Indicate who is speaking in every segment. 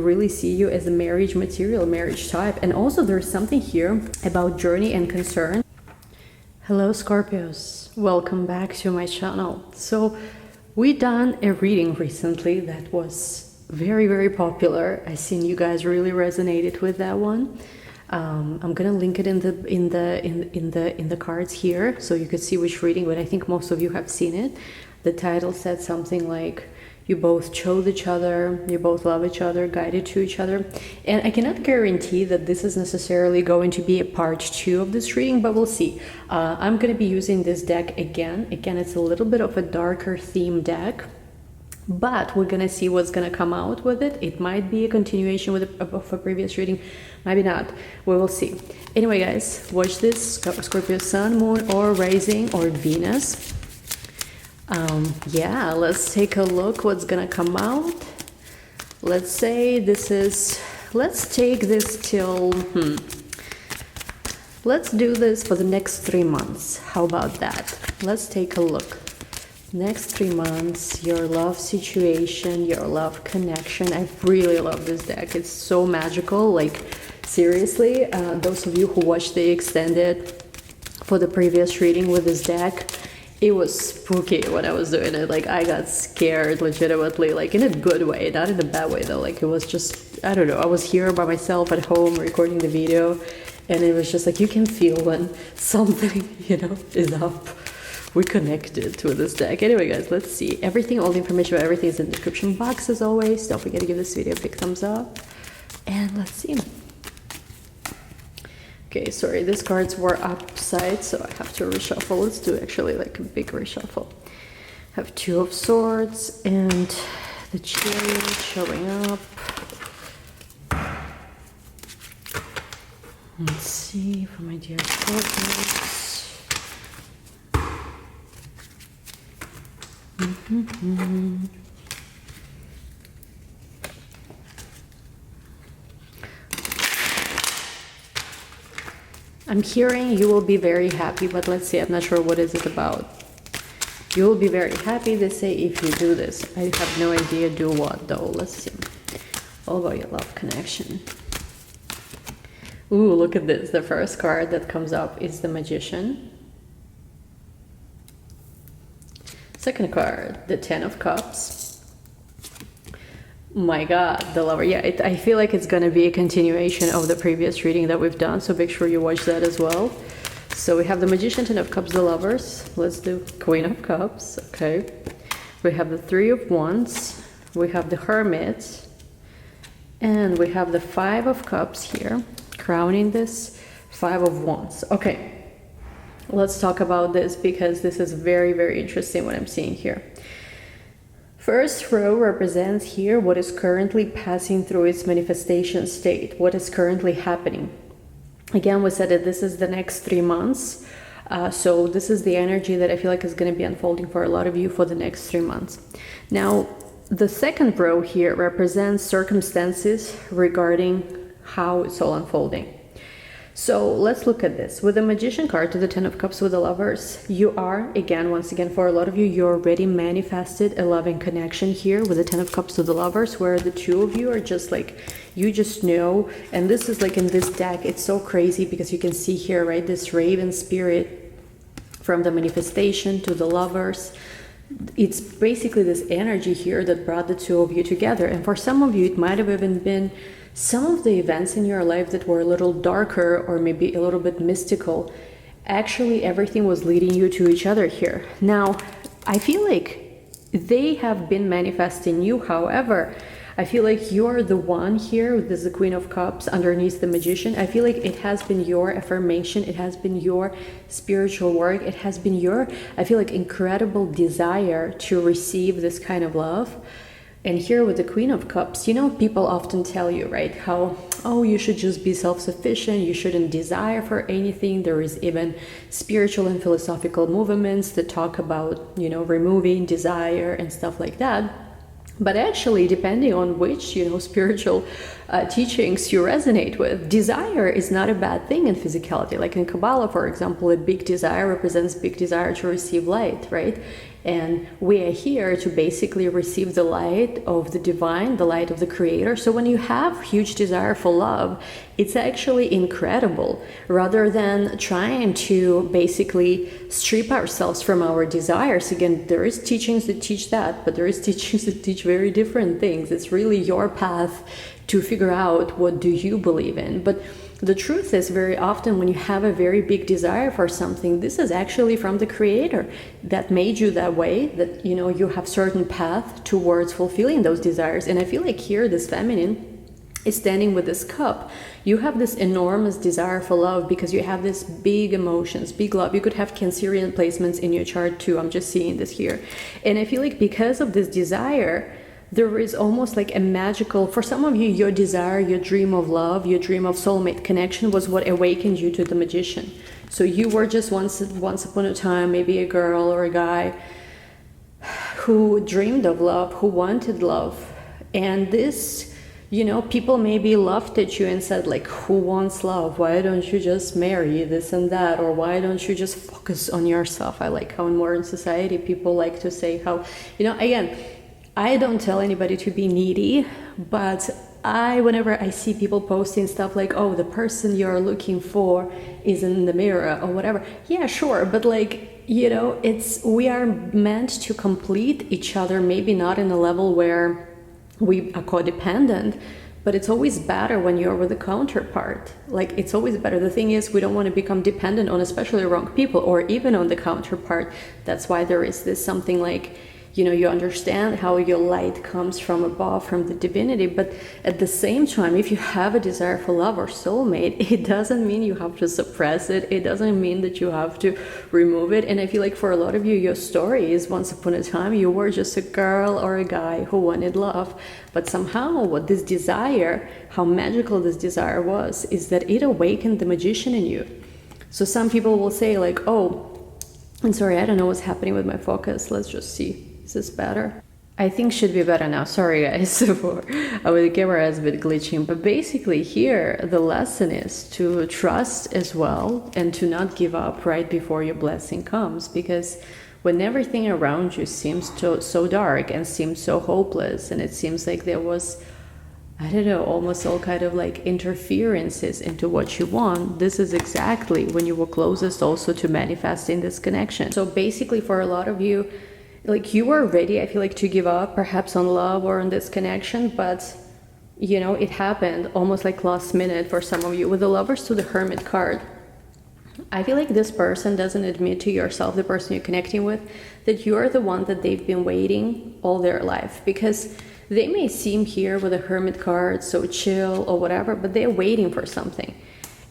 Speaker 1: really see you as a marriage material, marriage type. And also there's something here about journey and concern. Hello Scorpios, welcome back to my channel. So we done a reading recently that was very popular. I seen you guys really resonated with that one. I'm gonna link it in the cards here so you could see which reading, but I think most of you have seen it. The title said something like, you both chose each other, you both love each other, guided to each other. And I cannot guarantee that this is necessarily going to be a part 2 of this reading, but we'll see. I'm going to be using this deck again. Again, it's a little bit of a darker theme deck, but we're going to see what's going to come out with it. It might be a continuation of a previous reading, maybe not. We will see. Anyway, guys, watch this. Scorpio Sun, Moon, or Rising, or Venus. Yeah, let's take a look what's gonna come out. Let's say this is, let's take this till, let's do this for the next 3 months. How about that? Let's take a look. Next 3 months, your love situation, your love connection. I really love this deck. It's so magical. Like, seriously, those of you who watched the extended for the previous reading with this deck, it was spooky when I was doing it. Like, I got scared legitimately, like in a good way, not in a bad way though. Like, it was just, I don't know, I was here by myself at home recording the video, and it was just like, you can feel when something, you know, is up. We connected with this deck. Anyway, guys, let's see. Everything, all the information about everything is in the description box as always. Don't forget to give this video a big thumbs up. And let's see. Okay, sorry, these cards were upside, so I have to reshuffle. Let's do actually like a big reshuffle. I have 2 of Swords and the Chariot showing up. Let's see for my dear Scorpios. I'm hearing you will be very happy, but let's see, I'm not sure what is it about. You will be very happy, they say, if you do this. I have no idea do what though. Let's see. All about your love connection. Ooh, look at this. The first card that comes up is the Magician. Second card, the 10 of Cups. My God, the Lover. Yeah, I feel like it's going to be a continuation of the previous reading that we've done, so make sure you watch that as well. So we have the Magician, 10 of Cups, the Lovers. Let's do Queen of Cups. Okay. We have the 3 of Wands. We have the Hermit. And we have the 5 of Cups here, crowning this 5 of Wands. Okay. Let's talk about this because this is very interesting what I'm seeing here. First row represents here what is currently passing through its manifestation state, what is currently happening. Again, we said that this is the next 3 months. So this is the energy that I feel like is going to be unfolding for a lot of you for the next 3 months. Now, the second row here represents circumstances regarding how it's all unfolding. So let's look at this. With the Magician card to the 10 of Cups with the Lovers, you are, again, once again, for a lot of you, you already manifested a loving connection here with the 10 of Cups to the Lovers, where the 2 of you are just like, you just know. And this is like in this deck, it's so crazy because you can see here, right, this raven spirit from the manifestation to the Lovers. It's basically this energy here that brought the 2 of you together. And for some of you, it might have even been some of the events in your life that were a little darker or maybe a little bit mystical. Actually, everything was leading you to each other here. Now, I feel like they have been manifesting you. However, I feel like you're the one here. This is the Queen of Cups underneath the Magician. I feel like it has been your affirmation. It has been your spiritual work. It has been your, I feel like, incredible desire to receive this kind of love. And here with the Queen of Cups, you know, people often tell you, right, how, oh, you should just be self-sufficient, you shouldn't desire for anything. There is even spiritual and philosophical movements that talk about, you know, removing desire and stuff like that. But actually, depending on which, you know, spiritual teachings you resonate with, desire is not a bad thing in physicality. Like in Kabbalah, for example, a big desire represents big desire to receive light, right? And we are here to basically receive the light of the divine, the light of the creator. So when you have huge desire for love, it's actually incredible, rather than trying to basically strip ourselves from our desires. Again, there is teachings that teach that, but there is teachings that teach very different things. It's really your path to figure out what do you believe in. But the truth is, very often when you have a very big desire for something, this is actually from the creator that made you that way, that you have certain path towards fulfilling those desires. And I feel like here this feminine is standing with this cup. You have this enormous desire for love because you have this big emotions, big love. You could have Cancerian placements in your chart too. I'm just seeing this here. And I feel like because of this desire, there is almost like a magical, for some of you, your desire, your dream of love, your dream of soulmate connection was what awakened you to the Magician. So you were just once upon a time, maybe a girl or a guy who dreamed of love, who wanted love. And this, people maybe laughed at you and said like, who wants love? Why don't you just marry this and that? Or why don't you just focus on yourself? I like how in modern society, people like to say how, again, I don't tell anybody to be needy, but whenever I see people posting stuff like, oh, the person you're looking for is in the mirror or whatever. Yeah, sure. But like, we are meant to complete each other, maybe not in a level where we are codependent, but it's always better when you're with a counterpart. Like, it's always better. The thing is, we don't want to become dependent on especially wrong people or even on the counterpart. That's why there is this something like, you understand how your light comes from above, from the divinity, but at the same time, if you have a desire for love or soulmate, it doesn't mean you have to suppress it. It doesn't mean that you have to remove it. And I feel like for a lot of you, your story is once upon a time, you were just a girl or a guy who wanted love. But somehow what this desire, how magical this desire was, is that it awakened the Magician in you. So some people will say like, oh, I'm sorry, I don't know what's happening with my focus. Let's just see. Is this better? I think should be better now. Sorry guys, the camera is a bit glitching, but basically here the lesson is to trust as well and to not give up right before your blessing comes, because when everything around you seems so dark and seems so hopeless, and it seems like there was, I don't know, almost all kind of like interferences into what you want, this is exactly when you were closest also to manifesting this connection. So basically for a lot of you, like you were ready, I feel like, to give up perhaps on love or on this connection, but it happened almost like last minute for some of you with the Lovers to the Hermit card. I feel like this person doesn't admit to yourself, the person you're connecting with, that you're the one that they've been waiting all their life, because they may seem here with a Hermit card so chill or whatever, but they're waiting for something.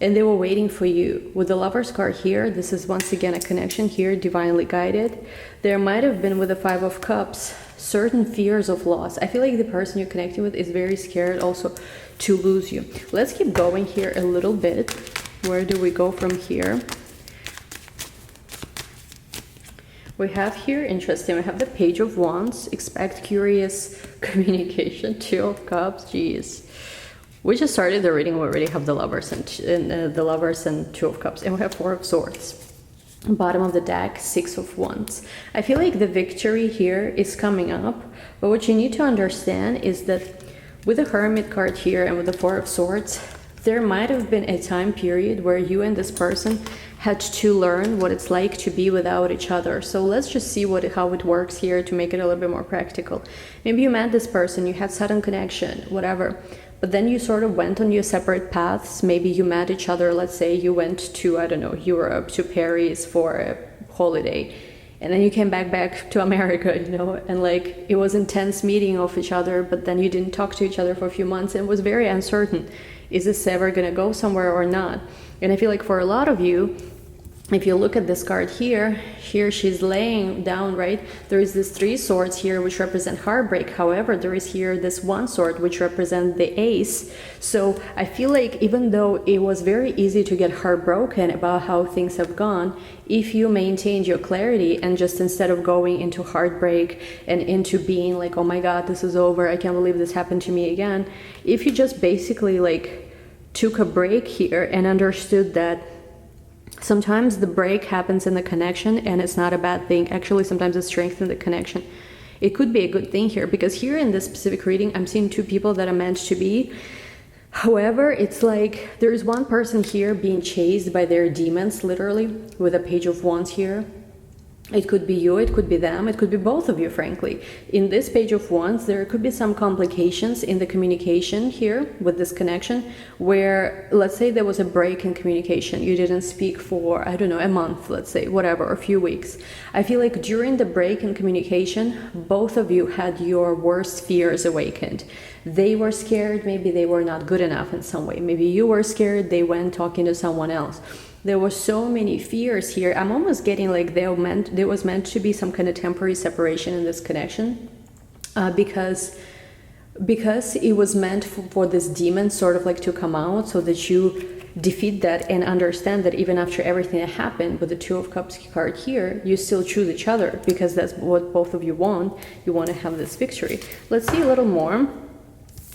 Speaker 1: And they were waiting for you. With the Lovers card here, this is once again a connection here, divinely guided. There might have been with the Five of Cups, certain fears of loss. I feel like the person you're connecting with is very scared also to lose you. Let's keep going here a little bit. Where do we go from here? We have here, interesting, we have the Page of Wands, expect curious communication, Two of Cups, geez. We just started the reading, we already have the Lovers and Two of Cups, and we have Four of Swords. Bottom of the deck, Six of Wands. I feel like the victory here is coming up, but what you need to understand is that with the Hermit card here and with the Four of Swords, there might have been a time period where you and this person had to learn what it's like to be without each other. So let's just see how it works here to make it a little bit more practical. Maybe you met this person, you had sudden connection, whatever. But then you sort of went on your separate paths. Maybe you met each other. Let's say you went to, I don't know, Europe, to Paris for a holiday. And then you came back to America, and like it was intense meeting of each other, but then you didn't talk to each other for a few months and it was very uncertain. Is this ever going to go somewhere or not? And I feel like for a lot of you, if you look at this card here she's laying down, right? There is this Three Swords here which represent heartbreak. However, there is here this One Sword which represents the Ace. So I feel like even though it was very easy to get heartbroken about how things have gone, if you maintained your clarity and just instead of going into heartbreak and into being like, oh my God, this is over, I can't believe this happened to me again, if you just basically like took a break here and understood that Sometimes the break happens in the connection and it's not a bad thing. Actually, sometimes it strengthens the connection. It could be a good thing here, because here in this specific reading, I'm seeing two people that are meant to be. However, it's like there's one person here being chased by their demons, literally, with a Page of Wands here. It could be you, it could be them, it could be both of you, frankly. In this Page of Wands, there could be some complications in the communication here with this connection, where, let's say there was a break in communication. You didn't speak for, I don't know, a month, let's say, whatever, or a few weeks. I feel like during the break in communication, both of you had your worst fears awakened. They were scared, maybe they were not good enough in some way. Maybe you were scared, they went talking to someone else. There were so many fears here. I'm almost getting like there was meant to be some kind of temporary separation in this connection, because it was meant for this demon sort of like to come out, so that you defeat that and understand that even after everything that happened with the Two of Cups card here, you still choose each other, because that's what both of you want. You want to have this victory. Let's see a little more.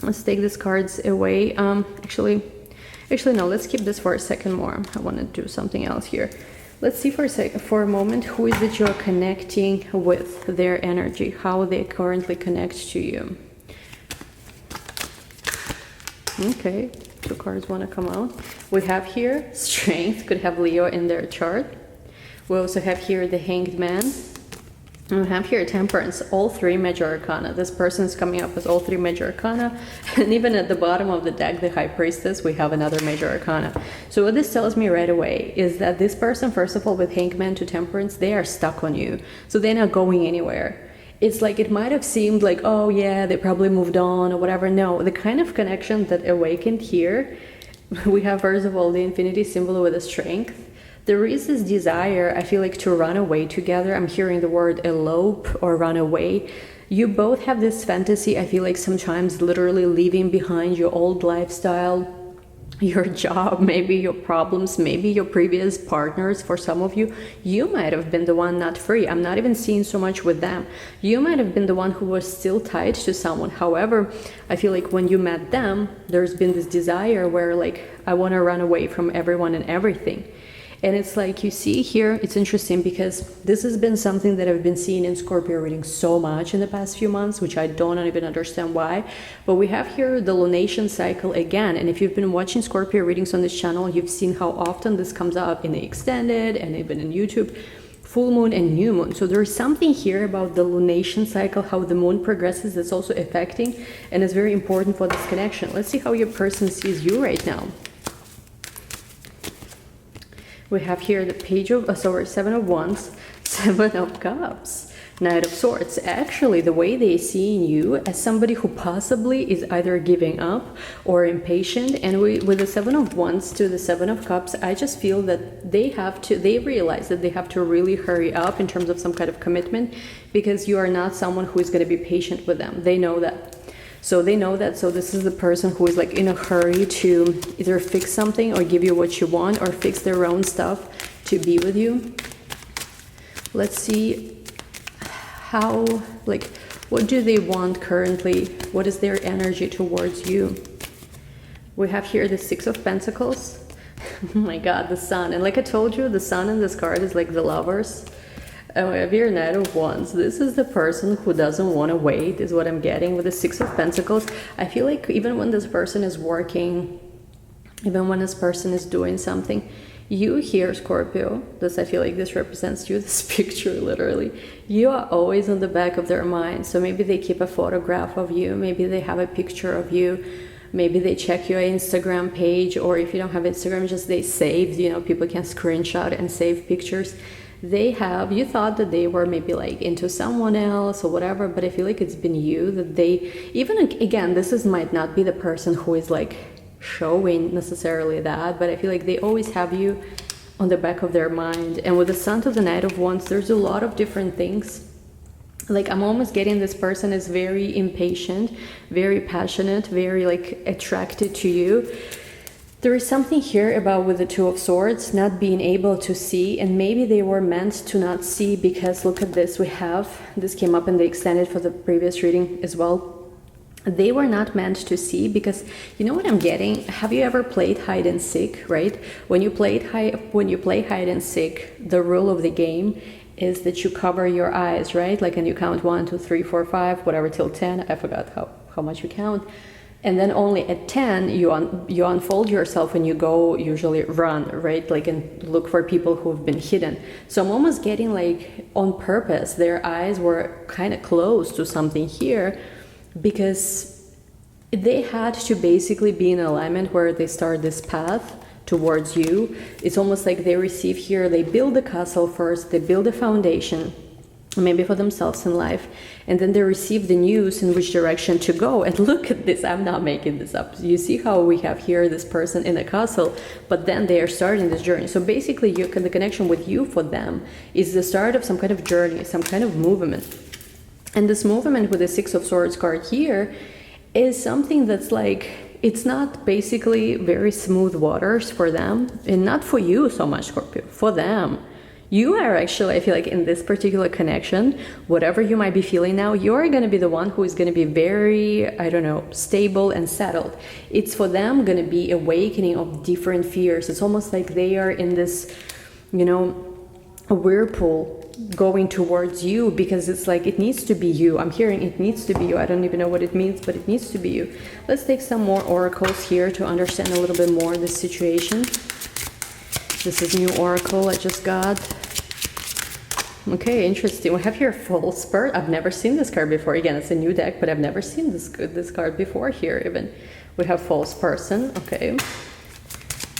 Speaker 1: Let's take these cards away. Actually, no, let's keep this for a second more. I want to do something else here. Let's see for a moment, who is it you're connecting with, their energy, how they currently connect to you. Okay, two cards want to come out. We have here Strength, could have Leo in their chart. We also have here the Hanged Man. And we have here Temperance, all three major arcana. This person's coming up with all three major arcana. And even at the bottom of the deck, the High Priestess, we have another major arcana. So what this tells me right away is that this person, first of all, with Hangman to Temperance, they are stuck on you. So they're not going anywhere. It's like it might have seemed like, oh yeah, they probably moved on or whatever. No, the kind of connection that awakened here, we have first of all the infinity symbol with the Strength. There is this desire, I feel like, to run away together. I'm hearing the word elope or run away. You both have this fantasy, I feel like, sometimes literally leaving behind your old lifestyle, your job, maybe your problems, maybe your previous partners. For some of you, you might have been the one not free. I'm not even seeing so much with them. You might have been the one who was still tied to someone. However, I feel like when you met them, there's been this desire where, like, I want to run away from everyone and everything. And it's like, you see here, it's interesting because this has been something that I've been seeing in Scorpio reading so much in the past few months, which I don't even understand why. But we have here the lunation cycle again. And if you've been watching Scorpio readings on this channel, you've seen how often this comes up in the extended and even in YouTube. Full moon and new moon. So there's something here about the lunation cycle, how the moon progresses, that's also affecting and is very important for this connection. Let's see how your person sees you right now. We have here the Seven of Wands, Seven of Cups, Knight of Swords. Actually, the way they see you as somebody who possibly is either giving up or impatient. And with the Seven of Wands to the Seven of Cups, I just feel that they realize that they have to really hurry up in terms of some kind of commitment, because you are not someone who is going to be patient with them. They know that. So they know that. So this is the person who is like in a hurry to either fix something or give you what you want, or fix their own stuff to be with you. Let's see how, like, what do they want currently? What is their energy towards you? We have here the Six of Pentacles. Oh my God, the Sun. And like I told you, the Sun in this card is like the Lovers. And we have here Knight of Wands. This is the person who doesn't want to wait, is what I'm getting with the Six of Pentacles. I feel like even when this person is working, even when this person is doing something, you here, Scorpio, this, I feel like this represents you, this picture literally, you are always on the back of their mind. So maybe they keep a photograph of you, maybe they have a picture of you, maybe they check your Instagram page, or if you don't have Instagram, just they saved, you know, people can screenshot and save pictures. You thought that they were maybe like into someone else or whatever, but I feel like it's been you that they, even again, might not be the person who is like showing necessarily that, but I feel like they always have you on the back of their mind. And with the Sun to the Knight of Wands, there's a lot of different things. Like, I'm almost getting this person is very impatient, very passionate, very like attracted to you. There is something here about with the Two of Swords not being able to see, and maybe they were meant to not see, because look at this, this came up in the extended for the previous reading as well. they were not meant to see, because you know what I'm getting? Have you ever played hide and seek, right? When you play hide and seek, the rule of the game is that you cover your eyes, right? Like, and you count 1, 2, 3, 4, 5, whatever, till 10. I forgot how much you count. And then only at 10 you unfold yourself and you go usually run, right? Like, and look for people who have been hidden. So I'm almost getting like on purpose their eyes were kind of close to something here, because they had to basically be in alignment where they start this path towards you. It's almost like they receive here, they build the castle first, they build a foundation, maybe for themselves in life, and then they receive the news in which direction to go. And look at this, I'm not making this up. You see how we have here this person in a castle, but then they are starting this journey. So basically the connection with you for them is the start of some kind of journey, some kind of movement. And this movement with the Six of Swords card here is something that's like, it's not basically very smooth waters for them, and not for you so much, Scorpio, for them. You are actually, I feel like in this particular connection, whatever you might be feeling now, you're going to be the one who is going to be very, I don't know, stable and settled. It's for them going to be awakening of different fears. It's almost like they are in this, you know, a whirlpool going towards you, because it's like it needs to be you. I'm hearing it needs to be you. I don't even know what it means, but it needs to be you. Let's take some more oracles here to understand a little bit more this situation. This is new oracle I just got. Okay, interesting. We have here false person. I've never seen this card before. Again, it's a new deck, but I've never seen this card before here even. We have false person. Okay,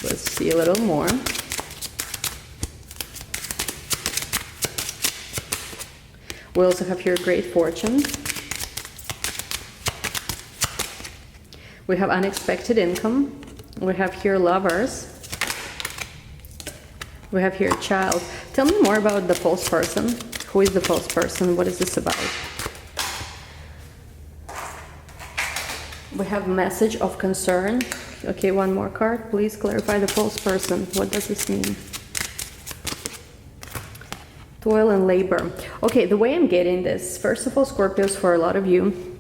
Speaker 1: let's see a little more. We also have here great fortune. We have unexpected income. We have here lovers. We have here child. Tell me more about the false person. Who is the false person? What is this about? We have message of concern. Okay, one more card. Please clarify the false person. What does this mean? Toil and labor. Okay, the way I'm getting this, first of all, Scorpios, for a lot of you,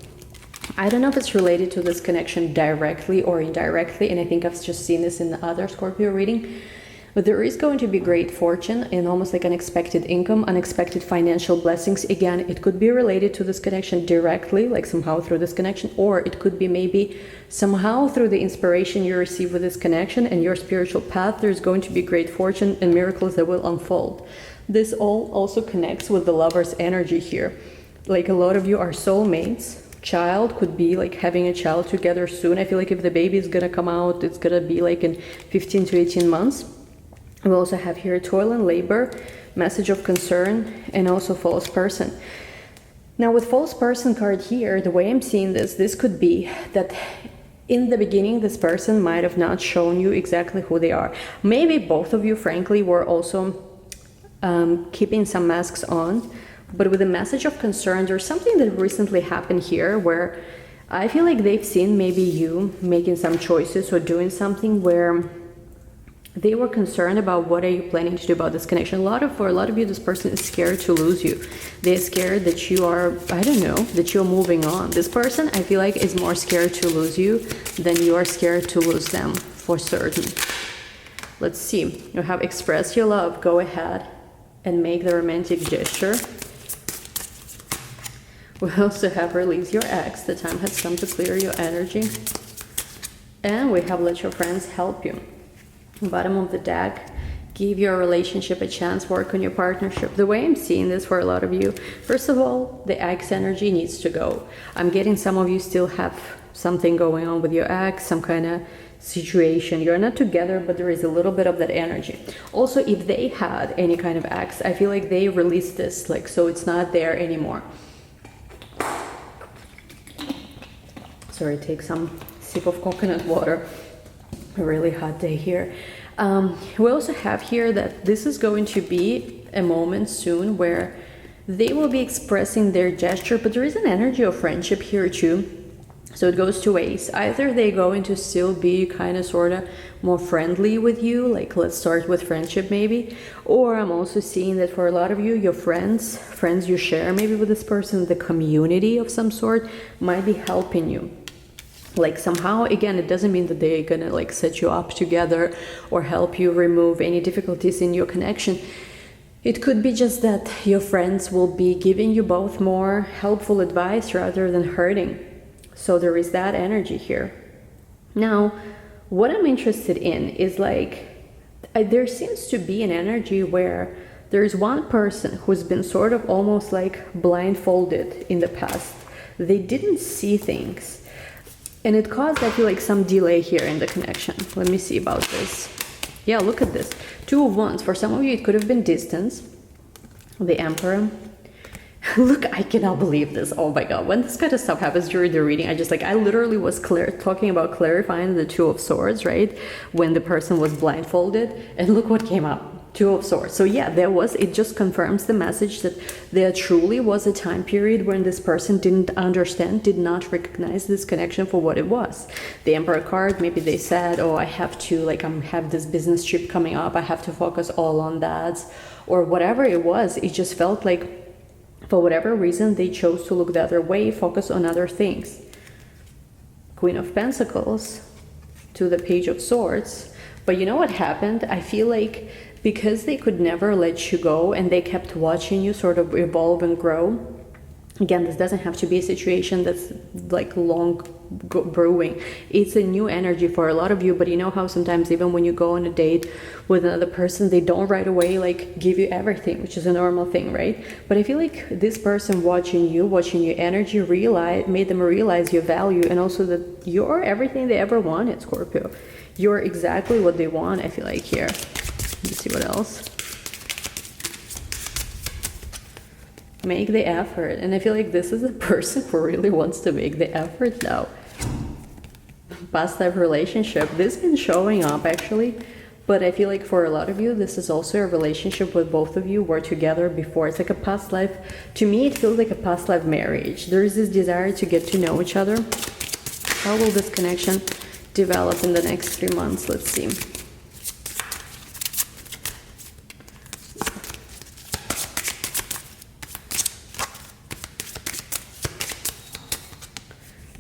Speaker 1: I don't know if it's related to this connection directly or indirectly, and I think I've just seen this in the other Scorpio reading, but there is going to be great fortune and almost like unexpected income, unexpected financial blessings. Again, it could be related to this connection directly, like somehow through this connection, or it could be maybe somehow through the inspiration you receive with this connection and your spiritual path. There's going to be great fortune and miracles that will unfold. This all also connects with the lover's energy here. Like a lot of you are soulmates. Child could be like having a child together soon. I feel like if the baby is gonna come out, it's gonna be like in 15 to 18 months. We also have here toil and labor, message of concern, and also false person. Now with false person card here, the way I'm seeing this could be that in the beginning, this person might have not shown you exactly who they are. Maybe both of you, frankly, were also keeping some masks on, but with a message of concern, there's something that recently happened here where I feel like they've seen maybe you making some choices or doing something where they were concerned about what are you planning to do about this connection. For a lot of you, this person is scared to lose you. They're scared that you are, I don't know, that you're moving on. This person, I feel like, is more scared to lose you than you are scared to lose them, for certain. Let's see. You have express your love. Go ahead and make the romantic gesture. We also have release your ex. The time has come to clear your energy. And we have let your friends help you. Bottom of the deck, give your relationship a chance, work on your partnership. The way I'm seeing this for a lot of you, first of all, the ex energy needs to go. I'm getting some of you still have something going on with your ex, some kind of situation. You're not together, but there is a little bit of that energy. Also, if they had any kind of ex, I feel like they released this, like, so it's not there anymore. Sorry, take some sip of coconut water. A really hot day here. We also have here that this is going to be a moment soon where they will be expressing their gesture, but there is an energy of friendship here too. So it goes two ways. Either they going to still be kind of sort of more friendly with you, like let's start with friendship maybe, or I'm also seeing that for a lot of you, your friends you share maybe with this person, the community of some sort might be helping you. Like somehow, again, it doesn't mean that they're gonna like set you up together or help you remove any difficulties in your connection. It could be just that your friends will be giving you both more helpful advice rather than hurting. So there is that energy here. Now, what I'm interested in is like, there seems to be an energy where there's one person who's been sort of almost like blindfolded in the past. They didn't see things. And it caused, I feel like, some delay here in the connection. Let me see about this. Yeah, look at this. Two of Wands. For some of you, it could have been distance. The Emperor. Look, I cannot believe this. Oh my God. When this kind of stuff happens during the reading, I literally was talking about clarifying the Two of Swords, right? When the person was blindfolded. And look what came up. Two of Swords. So yeah, it just confirms the message that there truly was a time period when this person didn't understand, did not recognize this connection for what it was. The Emperor card, maybe they said, oh, I have to, like, have this business trip coming up. I have to focus all on that. Or whatever it was, it just felt like, for whatever reason, they chose to look the other way, focus on other things. Queen of Pentacles to the Page of Swords. But you know what happened? I feel like because they could never let you go and they kept watching you sort of evolve and grow. Again, this doesn't have to be a situation that's like brewing. It's a new energy for a lot of you, but you know how sometimes even when you go on a date with another person, they don't right away like give you everything, which is a normal thing, right? But I feel like this person watching your energy made them realize your value, and also that you're everything they ever wanted, Scorpio. You're exactly what they want, I feel like here. Let's see what else. Make the effort. And I feel like this is a person who really wants to make the effort now. Past life relationship. This has been showing up actually. But I feel like for a lot of you, this is also a relationship with both of you were together before. It's like a past life. To me, it feels like a past life marriage. There is this desire to get to know each other. How will this connection develop in the next 3 months? Let's see.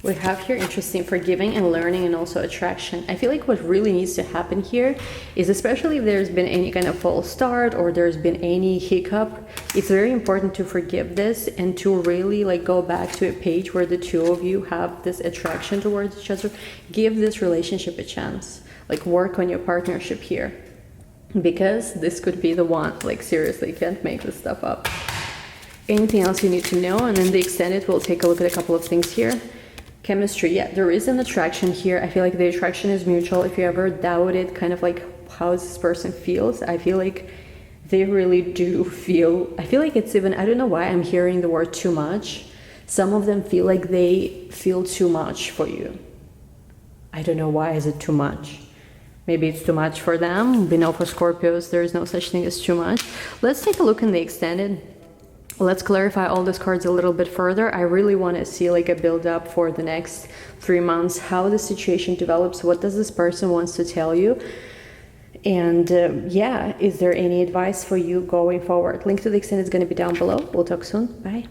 Speaker 1: We have here, interesting, forgiving and learning, and also attraction. I feel like what really needs to happen here is, especially if there's been any kind of false start or there's been any hiccup, it's very important to forgive this and to really like go back to a page where the two of you have this attraction towards each other. Give this relationship a chance. Like work on your partnership here, because this could be the one. Like seriously, can't make this stuff up. Anything else you need to know? And in the extended, we'll take a look at a couple of things here. Chemistry, yeah, there is an attraction here. I feel like the attraction is mutual. If you ever doubted kind of like how this person feels, I feel like they really do feel, I feel like it's even, I don't know why I'm hearing the word too much. Some of them feel like they feel too much for you. I don't know why is it too much. Maybe it's too much for them. We know for Scorpios, there is no such thing as too much. Let's take a look in the extended. Let's clarify all these cards a little bit further. I really want to see like a build up for the next 3 months, how the situation develops, what does this person wants to tell you, and yeah, is there any advice for you going forward? Link to the extended is going to be down below. We'll talk soon. Bye.